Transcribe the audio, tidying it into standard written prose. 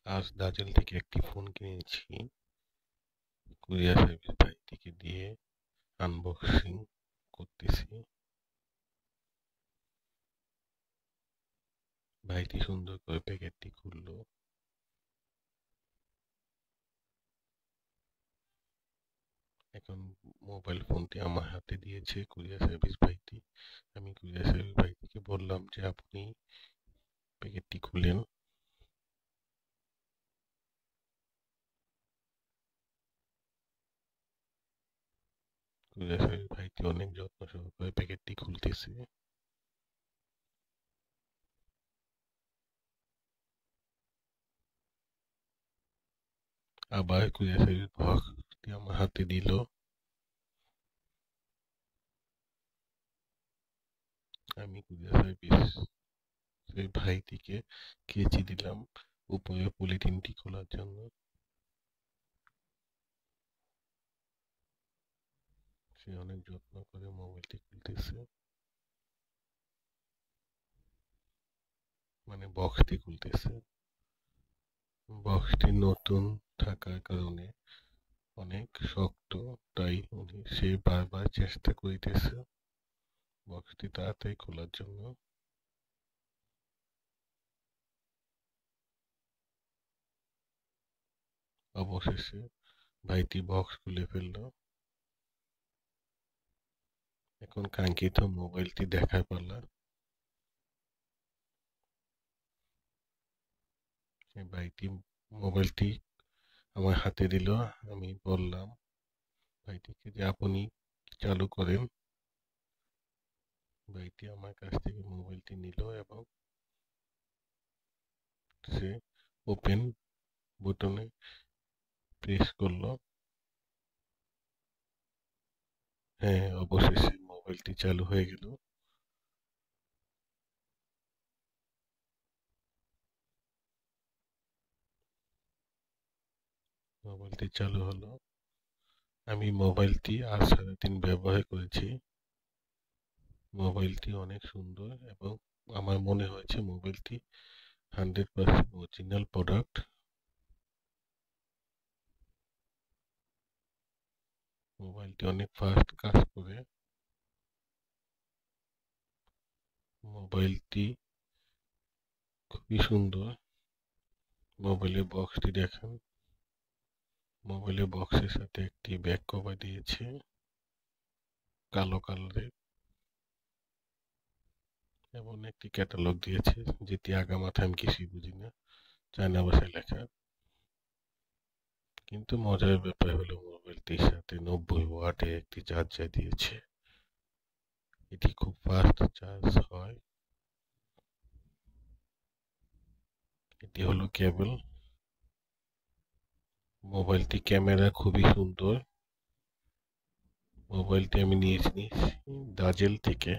আজ দাজেল থেকে একটি ফোন কিনেছি। কুরিয়ার সার্ভিস ভাইটিকে দিয়ে আনবক্সিং করতেছি। ভাইটি সুন্দর করে প্যাকেটটি খুললো। এখন মোবাইল ফোনটি আমার হাতে দিয়েছে কুরিয়ার সার্ভিস ভাইটি। আমি কুরিয়ার সার্ভিস ভাইটিকে বললাম যে আপনি প্যাকেটটি খুলেন। কুরিয়ার সার্ভিস ভাইটি অনেক যত্ন সহকারে প্যাকেটটি খুলতেছে। আবার কুরিয়ার সার্ভিস বক্সটি আমার হাতে দিল। আমি কুরিয়ার সার্ভিস ভাইটিকে কেচি দিলাম উপরে পলিথিনটি খোলার জন্য। সে অনেক যত্ন করে মোবাইলটি খুলতেছে, মানে বক্সটি খুলতেছে। বক্সটি নতুন থাকার কারণে অনেক শক্ত, তাই সে বারবার চেষ্টা করিতেছে বক্সটি তাড়াতাড়ি খোলার জন্য। অবশেষে ভাইটি বক্স খুলে ফেলল। এখন কাঙ্ক্ষিত মোবাইলটি দেখার পালা। ভাইটি মোবাইলটি আমার হাতে দিল। আমি বললাম ভাইটিকে যে আপনি চালু করেন। ভাইটি আমার কাছ থেকে মোবাইলটি নিল এবং সে ওপেন বুটনে প্রেস করলো। হ্যাঁ, অবশেষে মোবাইলটি চালু হয়ে গেল। মোবাইলটি চালু হলো। আমি মোবাইলটি আজ সারাদিন ব্যবহার করেছি। মোবাইলটি অনেক সুন্দর এবং আমার মনে হয়েছে মোবাইলটি 100% অরিজিনাল প্রোডাক্ট। মোবাইলটি অনেক ফাস্ট কাজ করে। মোবাইলটি খুবই সুন্দর। মোবাইলের বক্সটি দেখেন। মোবাইলের বক্সের সাথে একটি ব্যাক কভার দিয়েছে কালো কালারের এবং একটি ক্যাটালগ দিয়েছে, যেটি আগামাথা আমি কিছুই বুঝি না, চায়না ভাষায় লেখা। কিন্তু মজার ব্যাপার হলো মোবাইলটির সাথে 90 ওয়াটের একটি চার্জার দিয়েছে। এটি খুব ফাস্ট চার্জ হয়। এটি হলো কেবল। মোবাইলটি ক্যামেরা খুবই সুন্দর। মোবাইলটি আমি নিয়েছি দাজেল থেকে।